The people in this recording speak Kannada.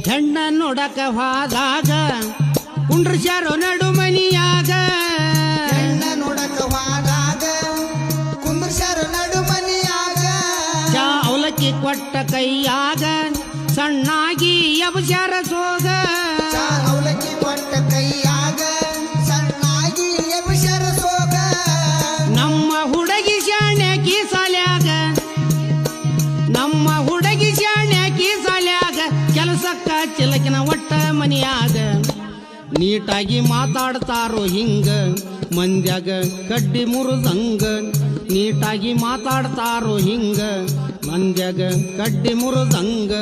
ಹೆಣ್ಣ ನೋಡಕ ಹೋದಾಗ ಕುಂಡ್ರಸ್ಯಾರೋ ನಡು ಮನಿಯಾಗ ಹೆಣ್ಣ ನೋಡಕ ಹೋದಾಗ ಕುಂದ್ರಸ್ಯಾರೋ ನಡು ಮನಿಯಾಗ ಚಾ ಅವಲಕ್ಕಿ ಕೊಟ್ಟ ಕೈಯಾಗ ಸಣ್ಣಾಗಿ ಎಬಸ್ಯಾರ ಸೋಗ ಚಾ ಅವಲಕ್ಕಿ ಕೊಟ್ಟ ಕೈಯಾಗ ಸಣ್ಣಾಗಿ ಎಬಸ್ಯಾರ ಸೋಗ ನಮ್ಮ ಹುಡುಗಿ ಶಾಣ್ಯಾಕಿ ಸಾಲ್ಯಾಗ ನಮ್ಮ ಹುಡುಗಿ ಶಾಣ್ಯಾಕಿ ಸಾಲ್ಯಾಗ ಕೆಲಸಕ್ಕ ಚಿಲಕಿನ ಒಟ್ಟ ಮನಿಯಾಗ ನೀಟಾಗಿ ಮಾತಾಡ್ತಾರೋ ಹಿಂಗ ಮಂದ್ಯಾಗ ಕಡ್ಡಿ ಮುರಿದಂಗ ನೀಟಾಗಿ ಮಾತಾಡ್ತಾರೋ ಹಿಂಗ ಮಂದ್ಯಾಗ ಕಡ್ಡಿ ಮುರಿದಂಗ